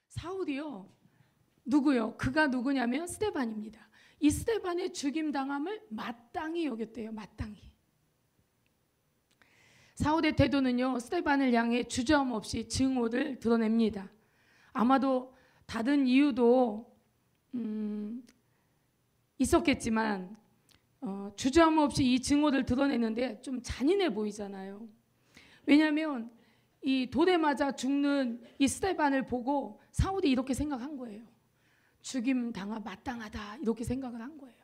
사울이요. 누구요? 그가 누구냐면 스데반입니다. 이 스데반의 죽임 당함을 마땅히 여겼대요. 마땅히. 사울의 태도는요, 스데반을 향해 주저함없이 증오를 드러냅니다. 아마도 다른 이유도 있었겠지만 주저함없이 이 증오를 드러내는데 좀 잔인해 보이잖아요. 왜냐하면 이 돌에 맞아 죽는 이 스데반을 보고 사울이 이렇게 생각한 거예요. 죽임 당하 마땅하다 이렇게 생각을 한 거예요.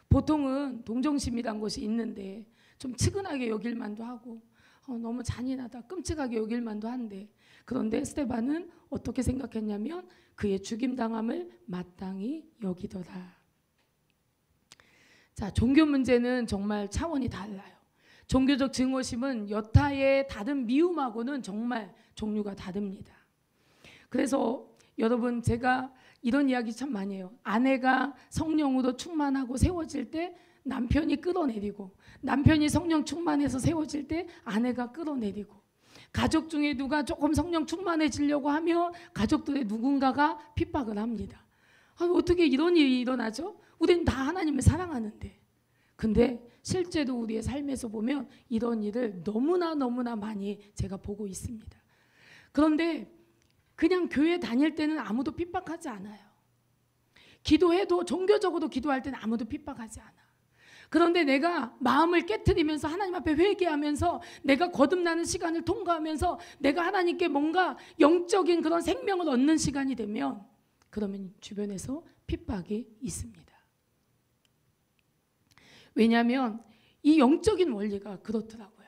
보통은 동정심이란 것이 있는데 좀 측은하게 여길 만도 하고 너무 잔인하다 끔찍하게 여길 만도 한데, 그런데 스데반은 어떻게 생각했냐면 그의 죽임 당함을 마땅히 여기더라. 자, 종교 문제는 정말 차원이 달라요. 종교적 증오심은 여타의 다른 미움하고는 정말 종류가 다릅니다. 그래서 여러분, 제가 이런 이야기 참 많이 해요. 아내가 성령으로 충만하고 세워질 때 남편이 끌어내리고, 남편이 성령 충만해서 세워질 때 아내가 끌어내리고, 가족 중에 누가 조금 성령 충만해지려고 하면 가족들의 누군가가 핍박을 합니다. 어떻게 이런 일이 일어나죠? 우리는 다 하나님을 사랑하는데. 근데 실제로 우리의 삶에서 보면 이런 일을 너무나 많이 제가 보고 있습니다. 그런데 그냥 교회 다닐 때는 아무도 핍박하지 않아요. 기도해도, 종교적으로 기도할 때는 아무도 핍박하지 않아. 그런데 내가 마음을 깨트리면서 하나님 앞에 회개하면서 내가 거듭나는 시간을 통과하면서 내가 하나님께 뭔가 영적인 그런 생명을 얻는 시간이 되면, 그러면 주변에서 핍박이 있습니다. 왜냐하면 이 영적인 원리가 그렇더라고요.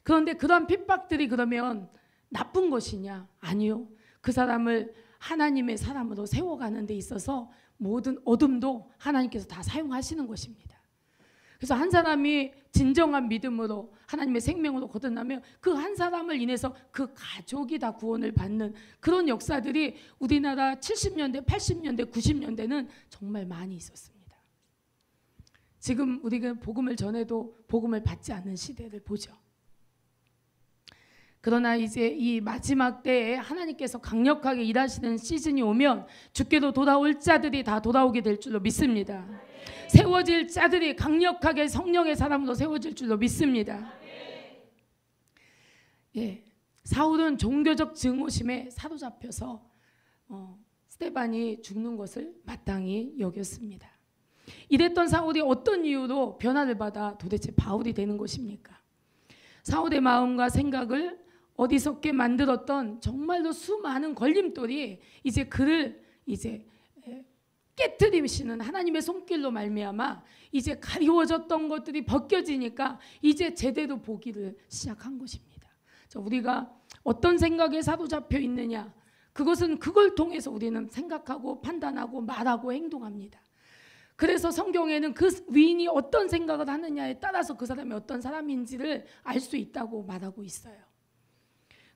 그런데 그런 핍박들이 그러면 나쁜 것이냐? 아니요. 그 사람을 하나님의 사람으로 세워가는 데 있어서 모든 어둠도 하나님께서 다 사용하시는 것입니다. 그래서 한 사람이 진정한 믿음으로 하나님의 생명으로 거듭나면 그 한 사람을 인해서 그 가족이 다 구원을 받는 그런 역사들이 우리나라 70년대, 80년대, 90년대는 정말 많이 있었습니다. 지금 우리가 복음을 전해도 복음을 받지 않는 시대를 보죠. 그러나 이제 이 마지막 때에 하나님께서 강력하게 일하시는 시즌이 오면 주께로 돌아올 자들이 다 돌아오게 될 줄로 믿습니다. 세워질 자들이 강력하게 성령의 사람으로 세워질 줄로 믿습니다. 예, 사울은 종교적 증오심에 사로잡혀서 스데반이 죽는 것을 마땅히 여겼습니다. 이랬던 사울이 어떤 이유로 변화를 받아 도대체 바울이 되는 것입니까? 사울의 마음과 생각을 어리석게 만들었던 정말로 수많은 걸림돌이 이제 그를 이제 깨트리시는 하나님의 손길로 말미암아 이제 가리워졌던 것들이 벗겨지니까 이제 제대로 보기를 시작한 것입니다. 우리가 어떤 생각에 사로잡혀 있느냐, 그것은 그걸 통해서 우리는 생각하고 판단하고 말하고 행동합니다. 그래서 성경에는 그 위인이 어떤 생각을 하느냐에 따라서 그 사람이 어떤 사람인지를 알 수 있다고 말하고 있어요.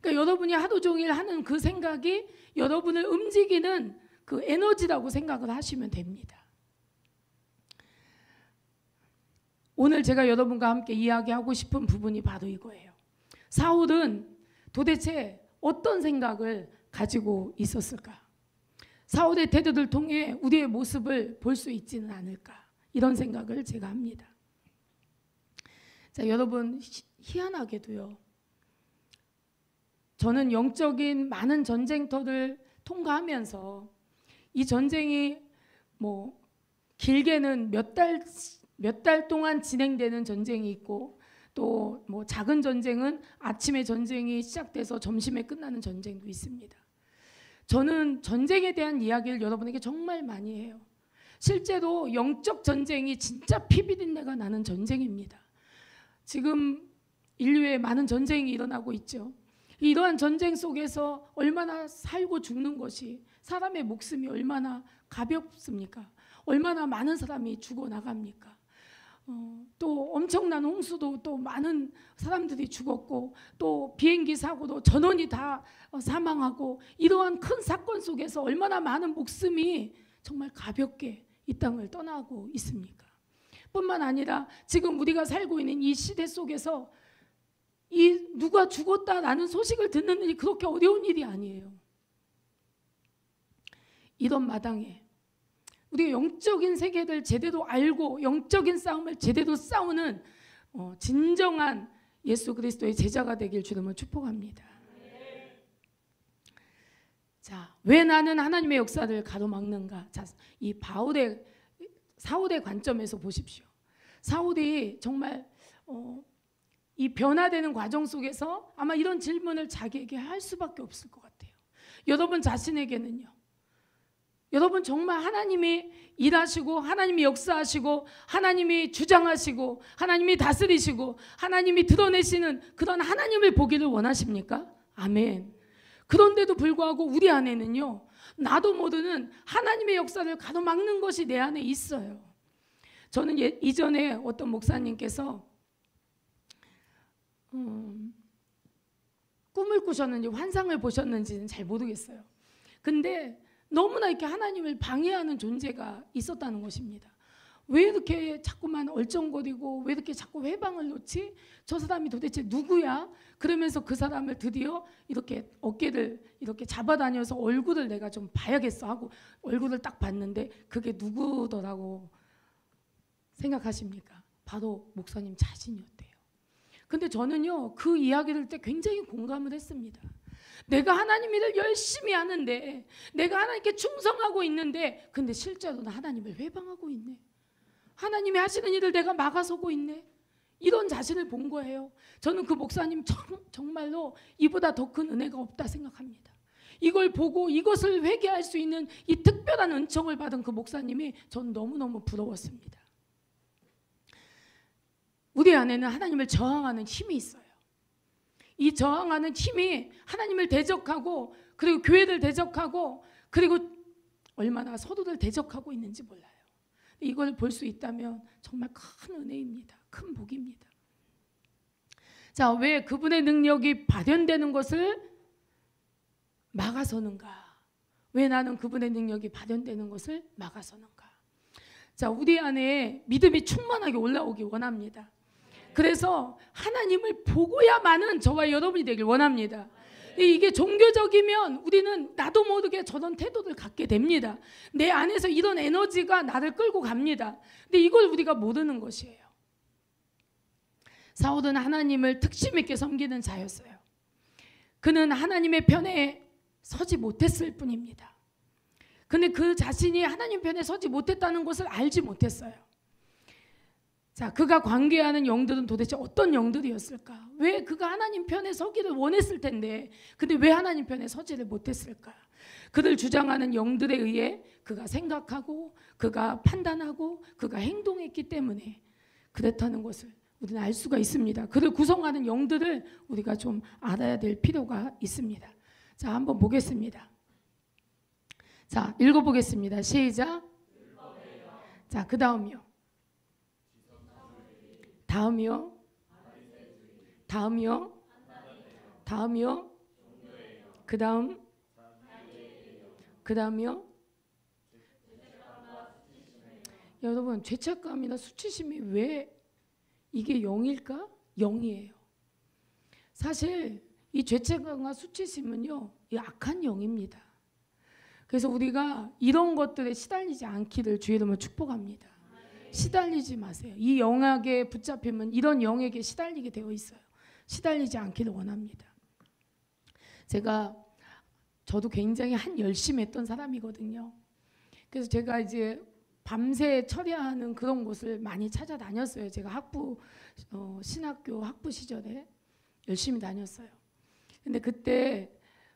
그러니까 여러분이 하루 종일 하는 그 생각이 여러분을 움직이는 그 에너지라고 생각을 하시면 됩니다. 오늘 제가 여러분과 함께 이야기하고 싶은 부분이 바로 이거예요. 사울은 도대체 어떤 생각을 가지고 있었을까? 사울의 태도를 통해 우리의 모습을 볼 수 있지는 않을까? 이런 생각을 제가 합니다. 자, 여러분, 희한하게도요, 저는 영적인 많은 전쟁터를 통과하면서 이 전쟁이 뭐 길게는 몇 달 동안 진행되는 전쟁이 있고, 또 뭐 작은 전쟁은 아침에 전쟁이 시작돼서 점심에 끝나는 전쟁도 있습니다. 저는 전쟁에 대한 이야기를 여러분에게 정말 많이 해요. 실제로 영적 전쟁이 진짜 피비린내가 나는 전쟁입니다. 지금 인류에 많은 전쟁이 일어나고 있죠. 이러한 전쟁 속에서 얼마나 살고 죽는 것이, 사람의 목숨이 얼마나 가볍습니까? 얼마나 많은 사람이 죽어나갑니까? 또 엄청난 홍수도 또 많은 사람들이 죽었고, 또 비행기 사고도 전원이 다 사망하고, 이러한 큰 사건 속에서 얼마나 많은 목숨이 정말 가볍게 이 땅을 떠나고 있습니까? 뿐만 아니라 지금 우리가 살고 있는 이 시대 속에서 이 누가 죽었다라는 소식을 듣는 일이 그렇게 어려운 일이 아니에요. 이런 마당에 우리가 영적인 세계를 제대로 알고 영적인 싸움을 제대로 싸우는 진정한 예수 그리스도의 제자가 되길 주님을 축복합니다. 자, 왜 나는 하나님의 역사를 가로막는가? 자, 이 사울의 관점에서 보십시오. 사울이 정말 이 변화되는 과정 속에서 아마 이런 질문을 자기에게 할 수밖에 없을 것 같아요. 여러분 자신에게는요. 여러분 정말 하나님이 일하시고 하나님이 역사하시고 하나님이 주장하시고 하나님이 다스리시고 하나님이 드러내시는 그런 하나님을 보기를 원하십니까? 아멘. 그런데도 불구하고 우리 안에는요. 나도 모르는 하나님의 역사를 가로막는 것이 내 안에 있어요. 저는 이전에 어떤 목사님께서 꿈을 꾸셨는지 환상을 보셨는지는 잘 모르겠어요. 근데 너무나 이렇게 하나님을 방해하는 존재가 있었다는 것입니다. 왜 이렇게 자꾸만 얼쩡거리고 왜 이렇게 자꾸 회방을 놓지? 저 사람이 도대체 누구야? 그러면서 그 사람을 드디어 이렇게 어깨를 이렇게 잡아다녀서 얼굴을 내가 좀 봐야겠어 하고 얼굴을 딱 봤는데 그게 누구더라고 생각하십니까? 바로 목사님 자신이었대요. 근데 저는요 그 이야기를 할 때 굉장히 공감을 했습니다. 내가 하나님 일을 열심히 하는데 내가 하나님께 충성하고 있는데 근데 실제로는 하나님을 회방하고 있네. 하나님이 하시는 일을 내가 막아서고 있네. 이런 자신을 본 거예요. 저는 그 목사님 정말로 이보다 더 큰 은혜가 없다 생각합니다. 이걸 보고 이것을 회개할 수 있는 이 특별한 은총을 받은 그 목사님이 전 너무너무 부러웠습니다. 우리 안에는 하나님을 저항하는 힘이 있어요. 이 저항하는 힘이 하나님을 대적하고 그리고 교회를 대적하고 그리고 얼마나 서로를 대적하고 있는지 몰라요. 이걸 볼 수 있다면 정말 큰 은혜입니다. 큰 복입니다. 자, 왜 그분의 능력이 발현되는 것을 막아서는가? 왜 나는 그분의 능력이 발현되는 것을 막아서는가? 자, 우리 안에 믿음이 충만하게 올라오기 원합니다. 그래서 하나님을 보고야만은 저와 여러분이 되길 원합니다. 이게 종교적이면 우리는 나도 모르게 저런 태도를 갖게 됩니다. 내 안에서 이런 에너지가 나를 끌고 갑니다. 근데 이걸 우리가 모르는 것이에요. 사울은 하나님을 특심 있게 섬기는 자였어요. 그는 하나님의 편에 서지 못했을 뿐입니다. 근데 그 자신이 하나님 편에 서지 못했다는 것을 알지 못했어요. 자, 그가 관계하는 영들은 도대체 어떤 영들이었을까? 왜 그가 하나님 편에 서기를 원했을 텐데 근데 왜 하나님 편에 서지를 못했을까? 그들 주장하는 영들에 의해 그가 생각하고 그가 판단하고 그가 행동했기 때문에 그렇다는 것을 우리는 알 수가 있습니다. 그를 구성하는 영들을 우리가 좀 알아야 될 필요가 있습니다. 자, 한번 보겠습니다. 자, 읽어보겠습니다. 시작. 자, 그 다음이요. 다음이요. 그 다음이요. 여러분 죄책감이나 수치심이 왜 이게 영일까? 영이에요. 사실 이 죄책감과 수치심은요 이 악한 영입니다. 그래서 우리가 이런 것들에 시달리지 않기를 주의 이름으로 축복합니다. 시달리지 마세요. 이 영에게 붙잡히면 이런 영에게 시달리게 되어 있어요. 시달리지 않기를 원합니다. 저도 굉장히 열심히 했던 사람이거든요. 그래서 제가 이제 밤새 처리하는 그런 곳을 많이 찾아다녔어요. 제가 신학교 학부 시절에 열심히 다녔어요. 근데 그때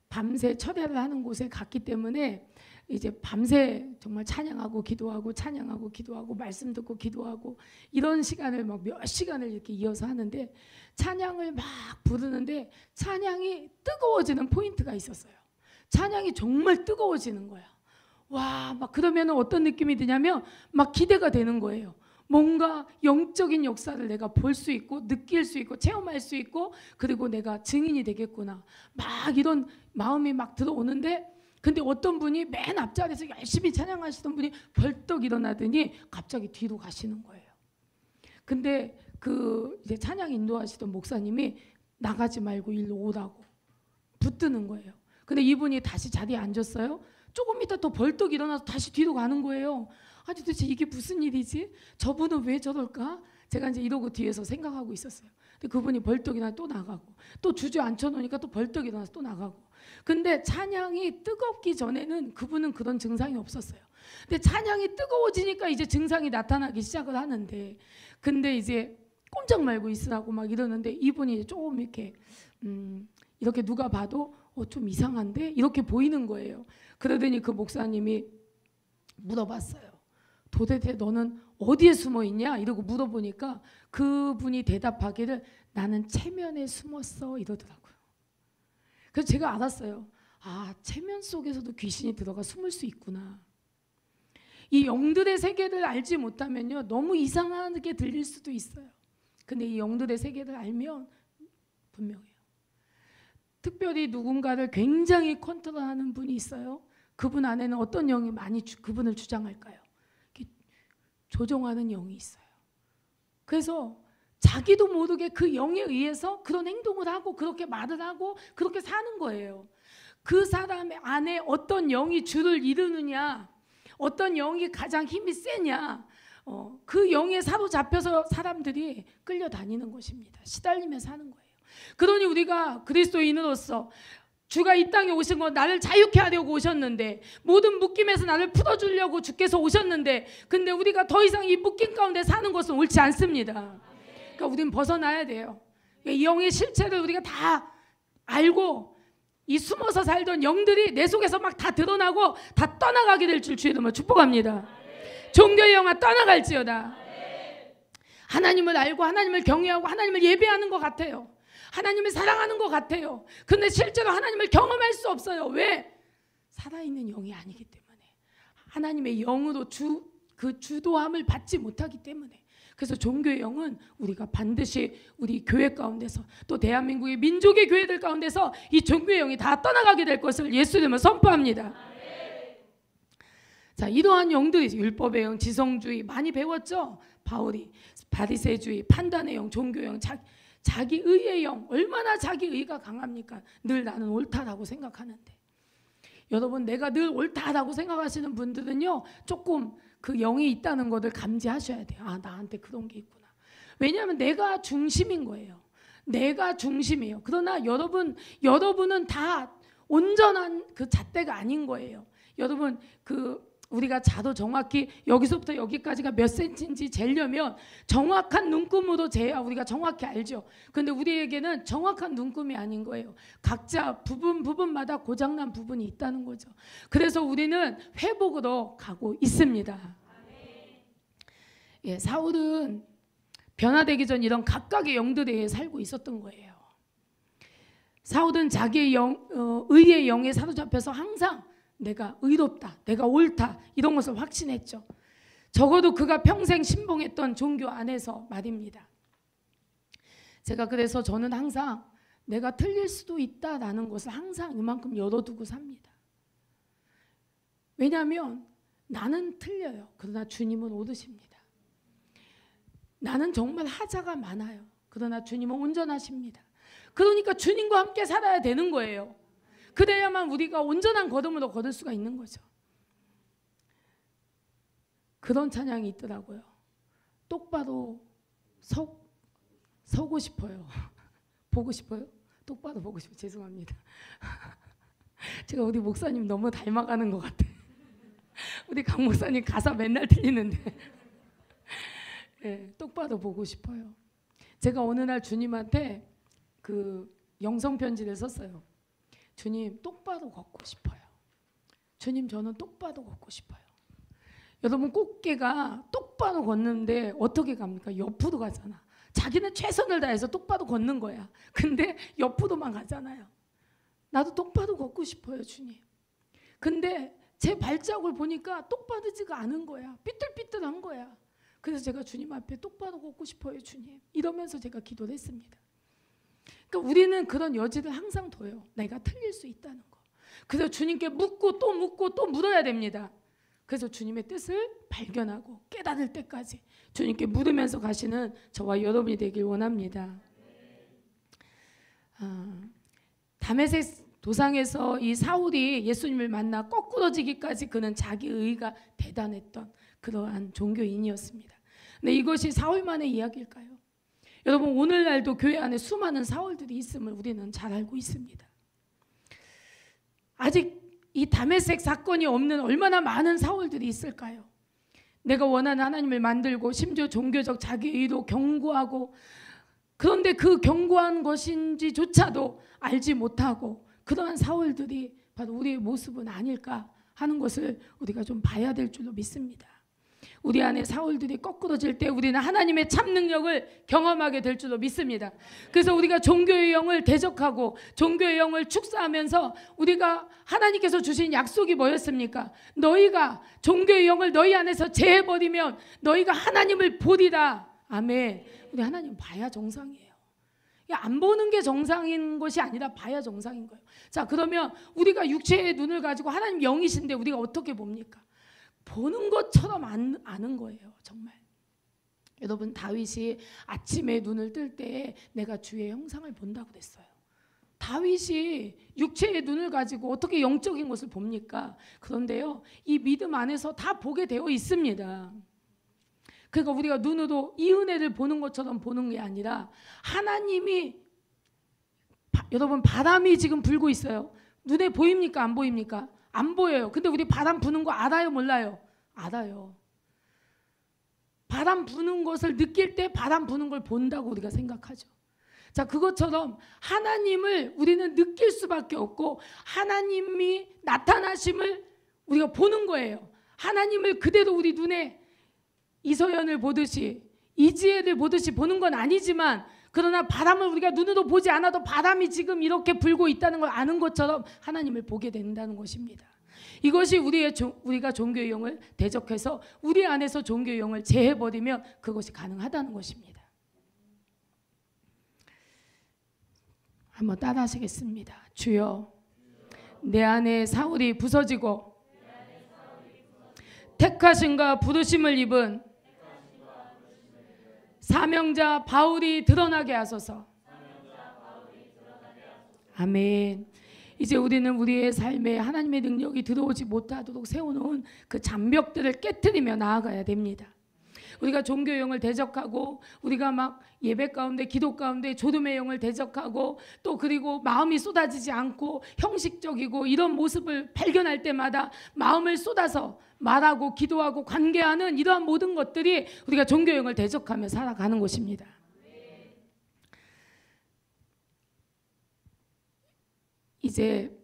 밤새 철야를 하는 곳에 갔기 때문에 이제 밤새 정말 찬양하고 기도하고 말씀 듣고 기도하고 이런 시간을 막 몇 시간을 이렇게 이어서 하는데 찬양을 막 부르는데 찬양이 뜨거워지는 포인트가 있었어요. 찬양이 정말 뜨거워지는 거야. 와, 막 그러면 어떤 느낌이 드냐면 막 기대가 되는 거예요. 뭔가 영적인 역사를 내가 볼 수 있고 느낄 수 있고 체험할 수 있고 그리고 내가 증인이 되겠구나. 막 이런 마음이 막 들어오는데 근데 어떤 분이 맨 앞자리에서 열심히 찬양하시던 분이 벌떡 일어나더니 갑자기 뒤로 가시는 거예요. 근데 이제 찬양 인도하시던 목사님이 나가지 말고 일로 오라고 붙드는 거예요. 근데 이분이 다시 자리에 앉았어요. 조금 있다 또 벌떡 일어나서 다시 뒤로 가는 거예요. 아니 도대체 이게 무슨 일이지? 저분은 왜 저럴까? 제가 이제 이러고 뒤에서 생각하고 있었어요. 근데 그분이 벌떡 일어나 또 나가고, 또 주저앉혀 놓으니까 또 벌떡 일어나서 또 나가고. 근데 찬양이 뜨겁기 전에는 그분은 그런 증상이 없었어요. 근데 찬양이 뜨거워지니까 이제 증상이 나타나기 시작을 하는데, 근데 이제 꼼짝 말고 있으라고 막 이러는데 이분이 조금 이렇게 이렇게 누가 봐도 좀 이상한데 이렇게 보이는 거예요. 그러더니 그 목사님이 물어봤어요. 도대체 너는 어디에 숨어 있냐? 이러고 물어보니까 그분이 대답하기를 나는 체면에 숨었어 이러더라고요. 그래서 제가 알았어요. 아, 체면 속에서도 귀신이 들어가 숨을 수 있구나. 이 영들의 세계를 알지 못하면요 너무 이상하게 들릴 수도 있어요. 근데 이 영들의 세계를 알면 분명해요. 특별히 누군가를 굉장히 컨트롤하는 분이 있어요. 그분 안에는 어떤 영이 많이 그분을 주장할까요? 조종하는 영이 있어요. 그래서 자기도 모르게 그 영에 의해서 그런 행동을 하고 그렇게 말을 하고 그렇게 사는 거예요. 그 사람 안에 어떤 영이 주를 이루느냐, 어떤 영이 가장 힘이 세냐, 그 영에 사로잡혀서 사람들이 끌려다니는 것입니다. 시달리며 사는 거예요. 그러니 우리가 그리스도인으로서 주가 이 땅에 오신 건 나를 자유케 하려고 오셨는데, 모든 묶임에서 나를 풀어주려고 주께서 오셨는데, 근데 우리가 더 이상 이 묶임 가운데 사는 것은 옳지 않습니다. 그러니까 우리는 벗어나야 돼요. 이 영의 실체를 우리가 다 알고 이 숨어서 살던 영들이 내 속에서 막 다 드러나고 다 떠나가게 될 줄 주의 이름으로 축복합니다. 종교의 영아 떠나갈지어다. 하나님을 알고 하나님을 경외하고 하나님을 예배하는 것 같아요. 하나님을 사랑하는 것 같아요. 근데 실제로 하나님을 경험할 수 없어요. 왜? 살아있는 영이 아니기 때문에, 하나님의 영으로 그 주도함을 받지 못하기 때문에. 그래서 종교의 영은 우리가 반드시 우리 교회 가운데서, 또 대한민국의 민족의 교회들 가운데서 이 종교의 영이 다 떠나가게 될 것을 예수 이름으로 선포합니다. 자, 이러한 영들이 율법의 영, 지성주의 많이 배웠죠. 바울이 바리새주의, 판단의 영, 종교의 영, 자기 의의 영. 얼마나 자기 의가 강합니까? 늘 나는 옳다라고 생각하는데. 여러분, 내가 늘 옳다라고 생각하시는 분들은요 조금 그 영이 있다는 것을 감지하셔야 돼요. 아, 나한테 그런 게 있구나. 왜냐하면 내가 중심인 거예요. 내가 중심이에요. 그러나 여러분은 다 온전한 그 잣대가 아닌 거예요. 여러분, 우리가 자도 정확히 여기서부터 여기까지가 몇 센치인지 재려면 정확한 눈금으로 재야 우리가 정확히 알죠. 근데 우리에게는 정확한 눈금이 아닌 거예요. 각자 부분마다 고장난 부분이 있다는 거죠. 그래서 우리는 회복으로 가고 있습니다. 예, 사울은 변화되기 전 이런 각각의 영들에 살고 있었던 거예요. 사울은 자기의 의의 영에 사로잡혀서 항상 내가 의롭다, 내가 옳다, 이런 것을 확신했죠. 적어도 그가 평생 신봉했던 종교 안에서 말입니다. 제가 그래서 저는 항상 내가 틀릴 수도 있다라는 것을 항상 이만큼 열어두고 삽니다. 왜냐하면 나는 틀려요. 그러나 주님은 옳으십니다. 나는 정말 하자가 많아요. 그러나 주님은 온전하십니다. 그러니까 주님과 함께 살아야 되는 거예요. 그래야만 우리가 온전한 걸음으로 걸을 수가 있는 거죠. 그런 찬양이 있더라고요. 똑바로 서고 싶어요. 보고 싶어요? 똑바로 보고 싶어요. 죄송합니다. 제가 우리 목사님 너무 닮아가는 것 같아요. 우리 강 목사님 가사 맨날 틀리는데 네, 똑바로 보고 싶어요. 제가 어느 날 주님한테 그 영성 편지를 썼어요. 주님, 똑바로 걷고 싶어요. 주님, 저는 똑바로 걷고 싶어요. 여러분, 꽃게가 똑바로 걷는데 어떻게 갑니까? 옆으로 가잖아. 자기는 최선을 다해서 똑바로 걷는 거야. 근데 옆으로만 가잖아요. 나도 똑바로 걷고 싶어요, 주님. 근데 제 발자국을 보니까 똑바르지가 않은 거야. 삐뚤삐뚤한 거야. 그래서 제가 주님 앞에 똑바로 걷고 싶어요, 주님. 이러면서 제가 기도를 했습니다. 그러니까 우리는 그런 여지를 항상 둬요. 내가 틀릴 수 있다는 거. 그래서 주님께 묻고 또 물어야 됩니다. 그래서 주님의 뜻을 발견하고 깨달을 때까지 주님께 물으면서 가시는 저와 여러분이 되길 원합니다. 도상에서 이 사울이 예수님을 만나 거꾸러지기까지 그는 자기 의가 대단했던 그러한 종교인이었습니다. 근데 이것이 사울만의 이야기일까요? 여러분, 오늘날도 교회 안에 수많은 사울들이 있음을 우리는 잘 알고 있습니다. 아직 이 다메섹 사건이 없는 얼마나 많은 사울들이 있을까요? 내가 원하는 하나님을 만들고 심지어 종교적 자기의도 견고하고, 그런데 그 견고한 것인지조차도 알지 못하고 그러한 사울들이 바로 우리의 모습은 아닐까 하는 것을 우리가 좀 봐야 될 줄로 믿습니다. 우리 안에 사울들이 거꾸러질 때 우리는 하나님의 참 능력을 경험하게 될 줄로 믿습니다. 그래서 우리가 종교의 영을 대적하고 종교의 영을 축사하면서 우리가 하나님께서 주신 약속이 뭐였습니까? 너희가 종교의 영을 너희 안에서 제해버리면 너희가 하나님을 보리라. 아멘. 우리 하나님 봐야 정상이에요. 안 보는 게 정상인 것이 아니라 봐야 정상인 거예요. 자, 그러면 우리가 육체의 눈을 가지고 하나님 영이신데 우리가 어떻게 봅니까? 보는 것처럼 아는 거예요. 정말. 여러분, 다윗이 아침에 눈을 뜰 때 내가 주의 형상을 본다고 그랬어요. 다윗이 육체의 눈을 가지고 어떻게 영적인 것을 봅니까? 그런데요, 이 믿음 안에서 다 보게 되어 있습니다. 그러니까 우리가 눈으로 이 은혜를 보는 것처럼 보는 게 아니라 하나님이, 여러분, 바람이 지금 불고 있어요. 눈에 보입니까? 안 보입니까? 안 보여요. 근데 우리 바람 부는 거 알아요? 몰라요? 알아요. 바람 부는 것을 느낄 때 바람 부는 걸 본다고 우리가 생각하죠. 자, 그것처럼 하나님을 우리는 느낄 수밖에 없고 하나님이 나타나심을 우리가 보는 거예요. 하나님을 그대로 우리 눈에 이서연을 보듯이 이지혜를 보듯이 보는 건 아니지만, 그러나 바람을 우리가 눈으로 보지 않아도 바람이 지금 이렇게 불고 있다는 걸 아는 것처럼 하나님을 보게 된다는 것입니다. 이것이 우리가 종교의 영을 대적해서 우리 안에서 종교의 영을 제해버리면 그것이 가능하다는 것입니다. 한번 따라 하시겠습니다. 주여, 내 안에 사울이 부서지고 택하심과 부르심을 입은 사명자 바울이 드러나게 하소서. 아멘. 이제 우리는 우리의 삶에 하나님의 능력이 들어오지 못하도록 세워놓은 그 장벽들을 깨트리며 나아가야 됩니다. 우리가 종교의 영을 대적하고 우리가 막 예배 가운데 기도 가운데 조름의 영을 대적하고 또 그리고 마음이 쏟아지지 않고 형식적이고 이런 모습을 발견할 때마다 마음을 쏟아서 말하고 기도하고 관계하는 이러한 모든 것들이 우리가 종교의 영을 대적하며 살아가는 것입니다. 이제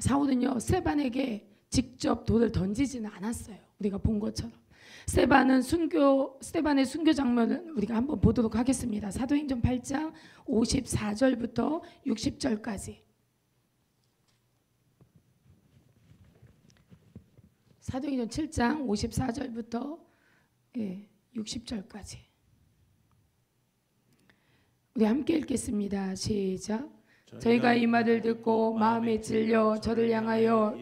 사울은요, 스데반에게 직접 돌을 던지지는 않았어요. 우리가 본 것처럼. 스데반의 순교 장면을 우리가 한번 보도록 하겠습니다. 사도행전 8장 54절부터 60절까지. 사도행전 7장 54절부터 60절까지. 우리 함께 읽겠습니다. 시작. 저희가 이 말을 듣고 마음에 찔려 저를 향하여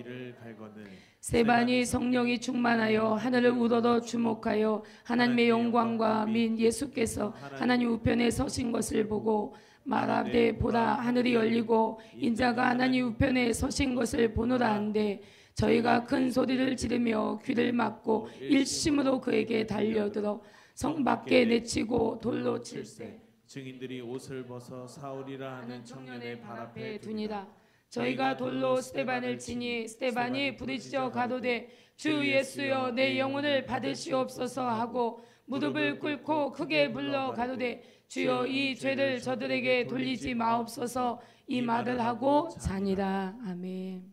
스데반이 성령이 충만하여 하늘을 우러러 주목하여 하나님의 영광과 민 예수께서 하나님 우편에 서신 것을 보고 말하되 보라, 하늘이 열리고 인자가 하나님 우편에 서신 것을 보노라 한데, 저희가 큰 소리를 지르며 귀를 막고 일심으로 그에게 달려들어 성 밖에 내치고 돌로 칠세 증인들이 옷을 벗어 사울이라 하는 청년의 발 앞에 두니라. 저희가 돌로 스데반을 치니 스데반이 부르짖어 가로되 주 예수여 내 영혼을 받으시옵소서 하고 무릎을 꿇고 크게 불러 가로되 주여 이 죄를 저들에게 돌리지 마옵소서 이 말을 하고 자니라. 아멘.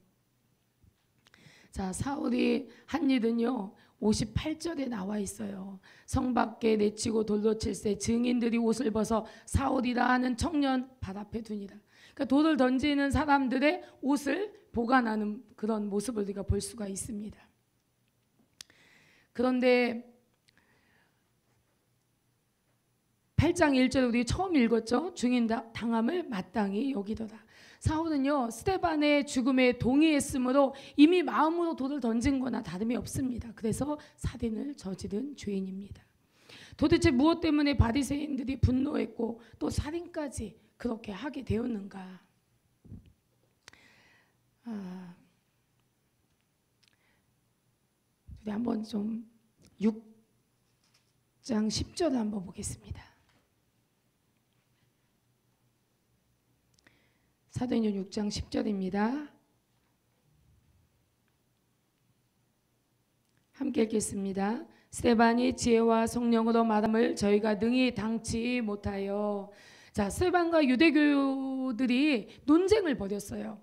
자, 사울이 한 일은요 58절에 나와 있어요. 성 밖에 내치고 돌로 칠세 증인들이 옷을 벗어 사울이라 하는 청년 발 앞에 두니라. 그러니까 돌을 던지는 사람들의 옷을 보관하는 그런 모습을 우리가 볼 수가 있습니다. 그런데 8장 1절 우리 처음 읽었죠. 증인 당함을 마땅히 여기더라. 사울은요 스데반의 죽음에 동의했으므로 이미 마음으로 돌을 던진 거나 다름이 없습니다. 그래서 살인을 저지른 죄인입니다. 도대체 무엇 때문에 바리새인들이 분노했고 또 살인까지 그렇게 하게 되었는가? 우리 한번 좀 6장 10절을 한번 보겠습니다. 사도행전 6장 10절입니다. 함께 읽겠습니다. 스데반이 지혜와 성령으로 말함을 저희가 능히 당치 못하여. 자, 스데반과 유대교들이 논쟁을 벌였어요.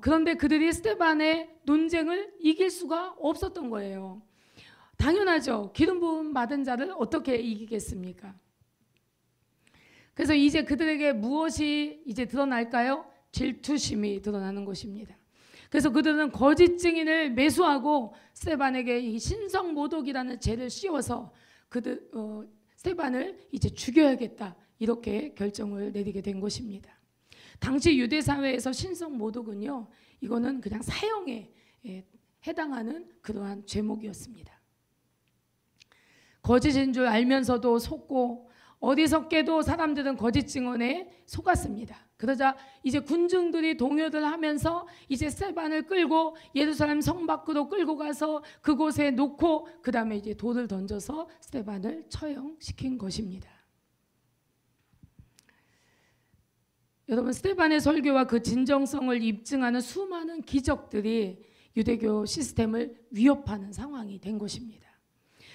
그런데 그들이 스데반의 논쟁을 이길 수가 없었던 거예요. 당연하죠. 기름 부음 받은 자를 어떻게 이기겠습니까? 그래서 이제 그들에게 무엇이 이제 드러날까요? 질투심이 드러나는 것입니다. 그래서 그들은 거짓 증인을 매수하고 스데반에게 이 신성 모독이라는 죄를 씌워서 스데반을 이제 죽여야겠다, 이렇게 결정을 내리게 된 것입니다. 당시 유대 사회에서 신성 모독은요, 이거는 그냥 사형에 해당하는 그러한 죄목이었습니다. 거짓인 줄 알면서도 속고 어리석게도 사람들은 거짓 증언에 속았습니다. 그러자 이제 군중들이 동요를 하면서 이제 스데반을 끌고 예루살렘 성 밖으로 끌고 가서 그곳에 놓고 그 다음에 이제 돌을 던져서 스데반을 처형시킨 것입니다. 여러분, 스데반의 설교와 그 진정성을 입증하는 수많은 기적들이 유대교 시스템을 위협하는 상황이 된 것입니다.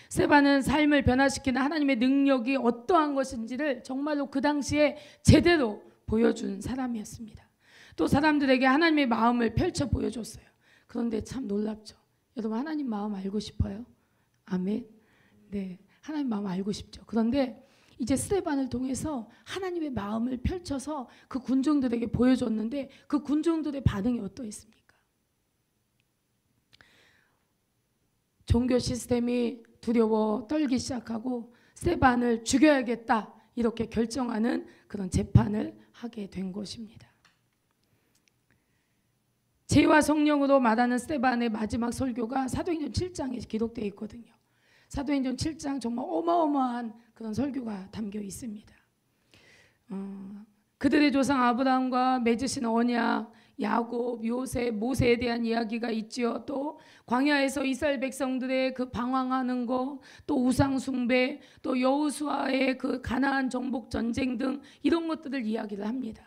스데반은 삶을 변화시키는 하나님의 능력이 어떠한 것인지를 정말로 그 당시에 제대로 보여준 사람이었습니다. 또 사람들에게 하나님의 마음을 펼쳐 보여줬어요. 그런데 참 놀랍죠. 여러분, 하나님 마음 알고 싶어요? 아멘. 네, 하나님 마음 알고 싶죠. 그런데 이제 스데반을 통해서 하나님의 마음을 펼쳐서 그 군중들에게 보여줬는데 그 군중들의 반응이 어떠했습니까? 종교 시스템이 두려워 떨기 시작하고 스데반을 죽여야겠다, 이렇게 결정하는 그런 재판을 하게 된 것입니다. 죄와 성령으로 말하는 스데반의 마지막 설교가 사도행전 7장에 기록되어 있거든요. 사도행전 7장 정말 어마어마한 그런 설교가 담겨 있습니다. 그들의 조상 아브라함과 맺으신 언약, 야곱, 요셉, 모세에 대한 이야기가 있지요. 또 광야에서 이스라엘 백성들의 그 방황하는 거, 또 우상 숭배, 또 여호수아의 그 가나안 정복 전쟁 등 이런 것들을 이야기를 합니다.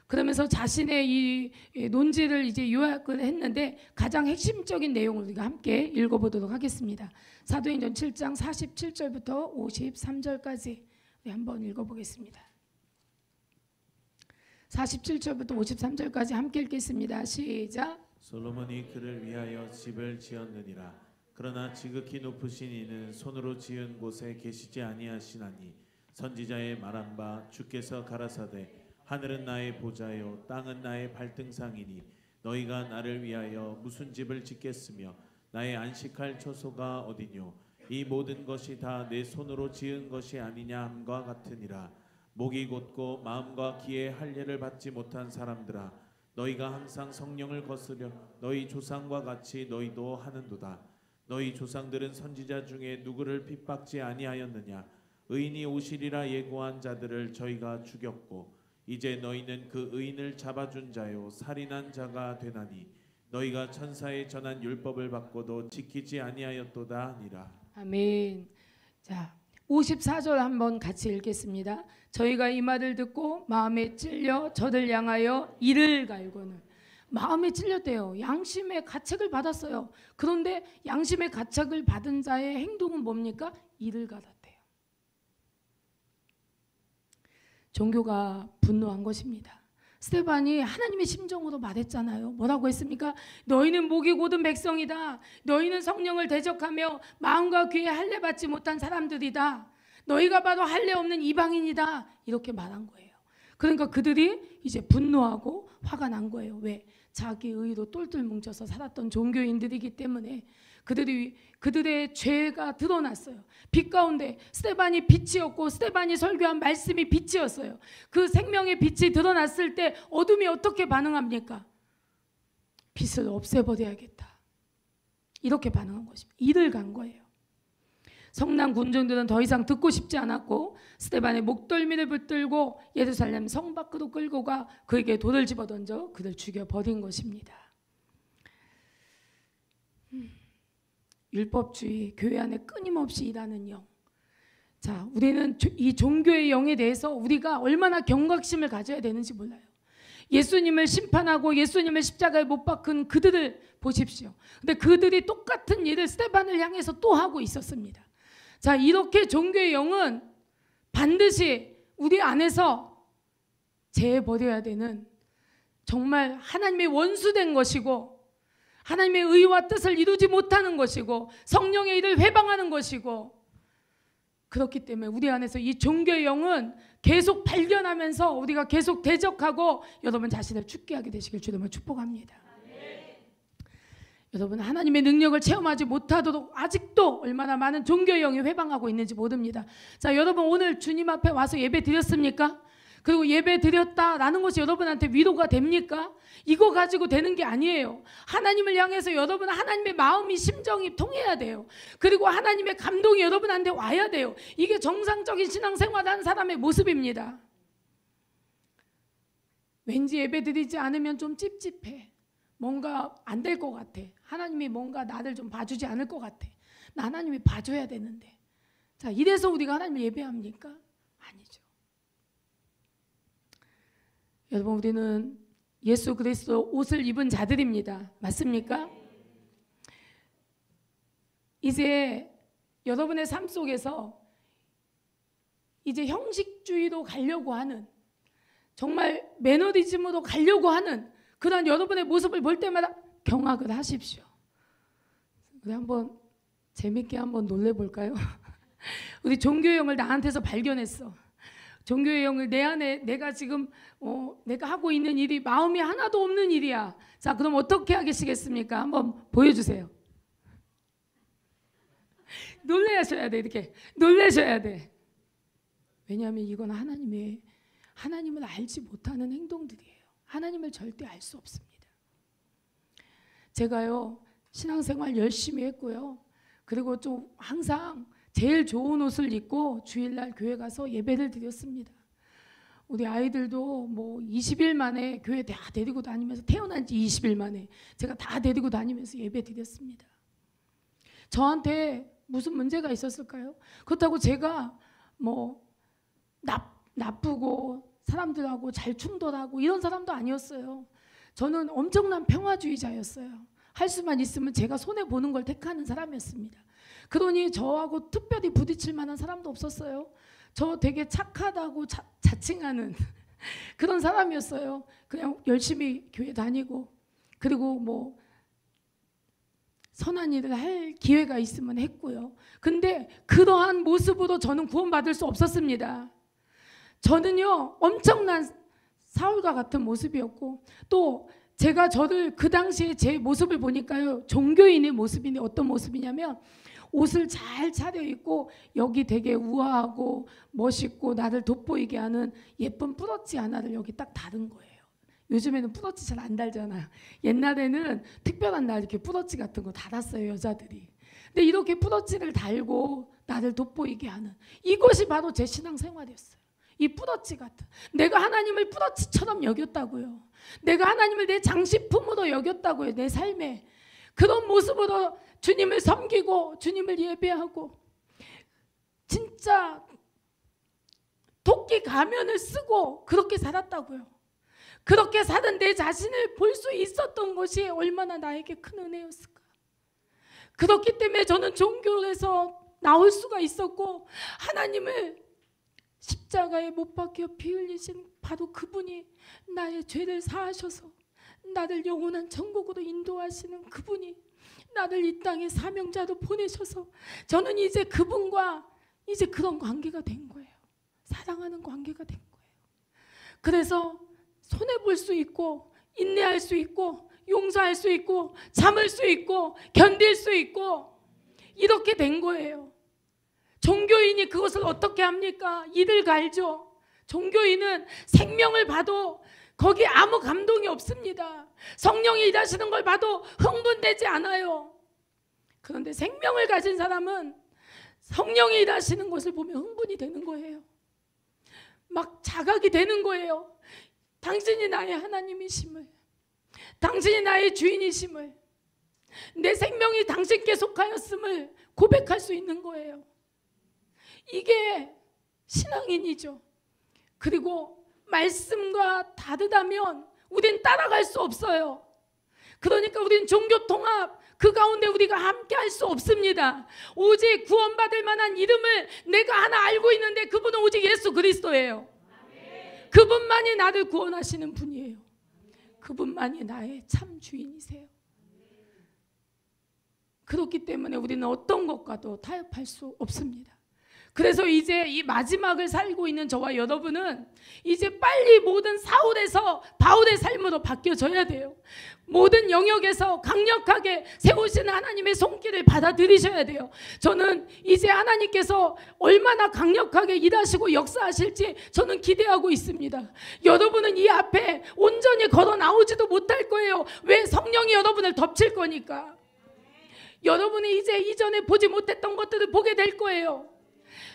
그러면서 자신의 이 논지를 이제 요약을 했는데 가장 핵심적인 내용을 우리가 함께 읽어보도록 하겠습니다. 사도행전 7장 47절부터 53절까지 우리 한번 읽어보겠습니다. 47절부터 53절까지 함께 읽겠습니다. 시작. 솔로몬이 그를 위하여 집을 지었느니라. 그러나 지극히 높으신 이는 손으로 지은 곳에 계시지 아니하시나니 선지자의 말한 바 주께서 가라사대 하늘은 나의 보좌요 땅은 나의 발등상이니 너희가 나를 위하여 무슨 집을 짓겠으며 나의 안식할 처소가 어디뇨. 이 모든 것이 다 내 손으로 지은 것이 아니냐 함과 같으니라. 목이 곧고 마음과 귀에 할례를 받지 못한 사람들아, 너희가 항상 성령을 거스려 너희 조상과 같이 너희도 하는도다. 너희 조상들은 선지자 중에 누구를 핍박지 아니하였느냐. 의인이 오시리라 예고한 자들을 저희가 죽였고 이제 너희는 그 의인을 잡아준 자요 살인한 자가 되나니 너희가 천사의 전한 율법을 받고도 지키지 아니하였도다 하니라. 아멘. 자, 54절 한번 같이 읽겠습니다. 저희가 이 말을 듣고 마음에 찔려 저를 향하여 이를 갈고는. 마음에 찔렸대요. 양심의 가책을 받았어요. 그런데 양심의 가책을 받은 자의 행동은 뭡니까? 이를 갈았대요. 종교가 분노한 것입니다. 스데반이 하나님의 심정으로 말했잖아요. 뭐라고 했습니까? 너희는 목이 곧은 백성이다. 너희는 성령을 대적하며 마음과 귀에 할례 받지 못한 사람들이다. 너희가 바로 할례 없는 이방인이다. 이렇게 말한 거예요. 그러니까 그들이 이제 분노하고 화가 난 거예요. 왜? 자기 의로 똘똘 뭉쳐서 살았던 종교인들이기 때문에 그들의 죄가 드러났어요. 빛 가운데 스데반이 빛이었고 스데반이 설교한 말씀이 빛이었어요. 그 생명의 빛이 드러났을 때 어둠이 어떻게 반응합니까? 빛을 없애버려야겠다. 이렇게 반응한 것입니다. 이를 간 거예요. 성난 군중들은 더 이상 듣고 싶지 않았고 스데반의 목덜미를 붙들고 예루살렘 성 밖으로 끌고 가 그에게 돌을 집어던져 그를 죽여버린 것입니다. 율법주의, 교회 안에 끊임없이 일하는 영. 자, 우리는 이 종교의 영에 대해서 우리가 얼마나 경각심을 가져야 되는지 몰라요. 예수님을 심판하고 예수님을 십자가에 못 박은 그들을 보십시오. 근데 그들이 똑같은 일을 스데반을 향해서 또 하고 있었습니다. 자, 이렇게 종교의 영은 반드시 우리 안에서 제해버려야 되는, 정말 하나님의 원수된 것이고 하나님의 의와 뜻을 이루지 못하는 것이고 성령의 일을 회방하는 것이고, 그렇기 때문에 우리 안에서 이 종교의 영은 계속 발견하면서 우리가 계속 대적하고 여러분 자신을 죽게 하게 되시길 주님을 축복합니다. 여러분, 하나님의 능력을 체험하지 못하도록 아직도 얼마나 많은 종교의 영이 회방하고 있는지 모릅니다. 자, 여러분 오늘 주님 앞에 와서 예배 드렸습니까? 그리고 예배 드렸다라는 것이 여러분한테 위로가 됩니까? 이거 가지고 되는 게 아니에요. 하나님을 향해서 여러분 하나님의 마음이, 심정이 통해야 돼요. 그리고 하나님의 감동이 여러분한테 와야 돼요. 이게 정상적인 신앙생활하는 사람의 모습입니다. 왠지 예배 드리지 않으면 좀 찝찝해. 뭔가 안 될 것 같아. 하나님이 뭔가 나를 좀 봐주지 않을 것 같아. 나 하나님이 봐줘야 되는데. 자, 이래서 우리가 하나님을 예배합니까? 아니죠. 여러분, 우리는 예수 그리스도 옷을 입은 자들입니다. 맞습니까? 이제 여러분의 삶 속에서 이제 형식주의로 가려고 하는, 정말 매너리즘으로 가려고 하는 그런 여러분의 모습을 볼 때마다 경악을 하십시오. 우리 한번 재밌게 한번 놀래볼까요? 우리 종교의 영을 나한테서 발견했어. 종교의 영을 내 안에, 내가 지금 내가 하고 있는 일이 마음이 하나도 없는 일이야. 자, 그럼 어떻게 하시겠습니까? 한번 보여주세요. 놀라셔야 돼. 이렇게 놀라셔야 돼. 왜냐하면 이건 하나님을 알지 못하는 행동들이에요. 하나님을 절대 알 수 없습니다. 제가요, 신앙생활 열심히 했고요. 그리고 좀 항상 제일 좋은 옷을 입고 주일날 교회 가서 예배를 드렸습니다. 우리 아이들도 뭐 20일 만에 교회 다 데리고 다니면서, 태어난 지 20일 만에 제가 다 데리고 다니면서 예배 드렸습니다. 저한테 무슨 문제가 있었을까요? 그렇다고 제가 뭐 나쁘고 사람들하고 잘 충돌하고 이런 사람도 아니었어요. 저는 엄청난 평화주의자였어요. 할 수만 있으면 제가 손해보는 걸 택하는 사람이었습니다. 그러니 저하고 특별히 부딪힐 만한 사람도 없었어요. 저 되게 착하다고 자칭하는 그런 사람이었어요. 그냥 열심히 교회 다니고, 그리고 뭐 선한 일을 할 기회가 있으면 했고요. 근데 그러한 모습으로 저는 구원받을 수 없었습니다. 저는요, 엄청난 사울과 같은 모습이었고, 또 제가 저를 그 당시에 제 모습을 보니까요, 종교인의 모습인데 어떤 모습이냐면 옷을 잘 차려입고 여기 되게 우아하고 멋있고 나를 돋보이게 하는 예쁜 뿌러치 하나를 여기 딱 다른 거예요. 요즘에는 뿌러치 잘 안 달잖아요. 옛날에는 특별한 날 이렇게 뿌러치 같은 거 달았어요, 여자들이. 근데 이렇게 뿌러치를 달고 나를 돋보이게 하는, 이것이 바로 제 신앙생활이었어요. 이 뿌러치 같은, 내가 하나님을 뿌러치처럼 여겼다고요. 내가 하나님을 내 장식품으로 여겼다고요. 내 삶에 그런 모습으로 주님을 섬기고 주님을 예배하고, 진짜 도끼 가면을 쓰고 그렇게 살았다고요. 그렇게 사는 내 자신을 볼 수 있었던 것이 얼마나 나에게 큰 은혜였을까. 그렇기 때문에 저는 종교에서 나올 수가 있었고, 하나님을 십자가에 못 박혀 피 흘리신 바로 그분이 나의 죄를 사하셔서 나를 영원한 천국으로 인도하시는 그분이 나를 이 땅에 사명자로 보내셔서, 저는 이제 그분과 이제 그런 관계가 된 거예요. 사랑하는 관계가 된 거예요. 그래서 손해볼 수 있고, 인내할 수 있고, 용서할 수 있고, 참을 수 있고, 견딜 수 있고, 이렇게 된 거예요. 종교인이 그것을 어떻게 합니까? 이를 갈죠. 종교인은 생명을 봐도 거기에 아무 감동이 없습니다. 성령이 일하시는 걸 봐도 흥분되지 않아요. 그런데 생명을 가진 사람은 성령이 일하시는 것을 보면 흥분이 되는 거예요. 막 자각이 되는 거예요. 당신이 나의 하나님이심을, 당신이 나의 주인이심을, 내 생명이 당신께 속하였음을 고백할 수 있는 거예요. 이게 신앙인이죠. 그리고 말씀과 다르다면 우린 따라갈 수 없어요. 그러니까 우린 종교통합 그 가운데 우리가 함께 할 수 없습니다. 오직 구원받을 만한 이름을 내가 하나 알고 있는데 그분은 오직 예수 그리스도예요. 그분만이 나를 구원하시는 분이에요. 그분만이 나의 참 주인이세요. 그렇기 때문에 우리는 어떤 것과도 타협할 수 없습니다. 그래서 이제 이 마지막을 살고 있는 저와 여러분은 이제 빨리 모든 사울에서 바울의 삶으로 바뀌어져야 돼요. 모든 영역에서 강력하게 세우시는 하나님의 손길을 받아들이셔야 돼요. 저는 이제 하나님께서 얼마나 강력하게 일하시고 역사하실지 저는 기대하고 있습니다. 여러분은 이 앞에 온전히 걸어 나오지도 못할 거예요. 왜? 성령이 여러분을 덮칠 거니까. 여러분이 이제 이전에 보지 못했던 것들을 보게 될 거예요.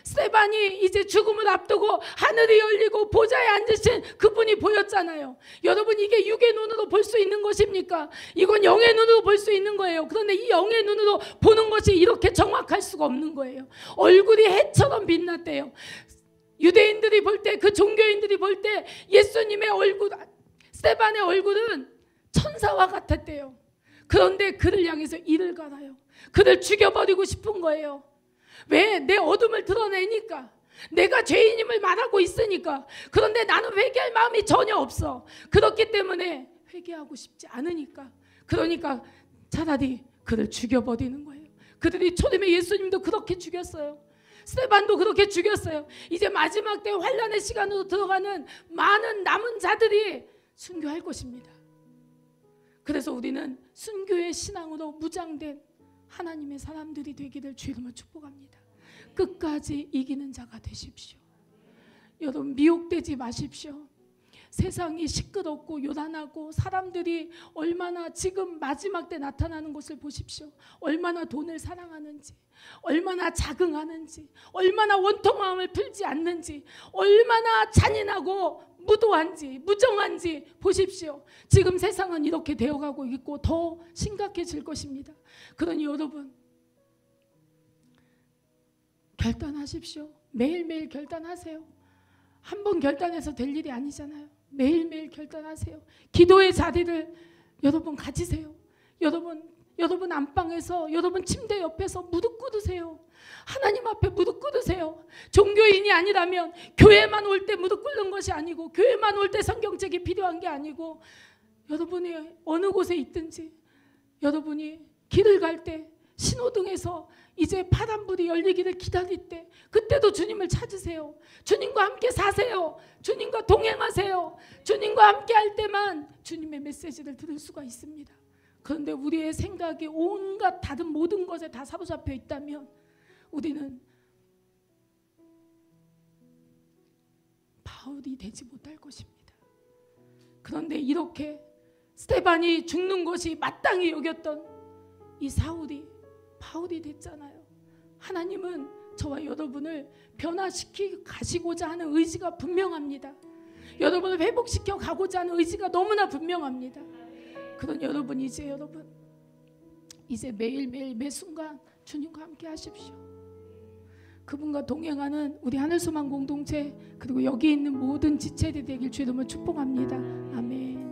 스데반이 이제 죽음을 앞두고 하늘이 열리고 보좌에 앉으신 그분이 보였잖아요. 여러분, 이게 육의 눈으로 볼 수 있는 것입니까? 이건 영의 눈으로 볼 수 있는 거예요. 그런데 이 영의 눈으로 보는 것이 이렇게 정확할 수가 없는 거예요. 얼굴이 해처럼 빛났대요. 유대인들이 볼 때, 그 종교인들이 볼 때 예수님의 얼굴, 스데반의 얼굴은 천사와 같았대요. 그런데 그를 향해서 이를 갈아요. 그를 죽여버리고 싶은 거예요. 왜? 내 어둠을 드러내니까. 내가 죄인임을 말하고 있으니까. 그런데 나는 회개할 마음이 전혀 없어. 그렇기 때문에 회개하고 싶지 않으니까. 그러니까 차라리 그를 죽여버리는 거예요. 그들이 초림의 예수님도 그렇게 죽였어요. 스데반도 그렇게 죽였어요. 이제 마지막 때 환난의 시간으로 들어가는 많은 남은 자들이 순교할 것입니다. 그래서 우리는 순교의 신앙으로 무장된 하나님의 사람들이 되기를 주의 이름으로 축복합니다. 끝까지 이기는 자가 되십시오. 여러분, 미혹되지 마십시오. 세상이 시끄럽고 요란하고 사람들이 얼마나 지금 마지막 때 나타나는 것을 보십시오. 얼마나 돈을 사랑하는지, 얼마나 자긍하는지, 얼마나 원통마음을 풀지 않는지, 얼마나 잔인하고 무도한지, 무정한지 보십시오. 지금 세상은 이렇게 되어가고 있고 더 심각해질 것입니다. 그러니 여러분, 결단하십시오. 매일매일 결단하세요. 한 번 결단해서 될 일이 아니잖아요. 매일매일 결단하세요. 기도의 자리를 여러분 가지세요. 여러분 안방에서, 여러분 침대 옆에서 무릎 꿇으세요. 하나님 앞에 무릎 꿇으세요. 종교인이 아니라면 교회만 올 때 무릎 꿇는 것이 아니고, 교회만 올 때 성경책이 필요한 게 아니고, 여러분이 어느 곳에 있든지, 여러분이 길을 갈 때 신호등에서 이제 파란불이 열리기를 기다릴 때, 그때도 주님을 찾으세요. 주님과 함께 사세요. 주님과 동행하세요. 주님과 함께 할 때만 주님의 메시지를 들을 수가 있습니다. 그런데 우리의 생각이 온갖 다른 모든 것에 다 사로잡혀 있다면 우리는 바울이 되지 못할 것입니다. 그런데 이렇게 스데반이 죽는 것이 마땅히 여겼던 이 사울이 바울이 됐잖아요. 하나님은 저와 여러분을 변화시키고 가시고자 하는 의지가 분명합니다. 여러분을 회복시켜 가고자 하는 의지가 너무나 분명합니다. 그런 여러분, 이제 매일매일 매 순간 주님과 함께 하십시오. 그분과 동행하는 우리 하늘소망 공동체, 그리고 여기 있는 모든 지체들이 되길 주의 이름으로 축복합니다. 아멘.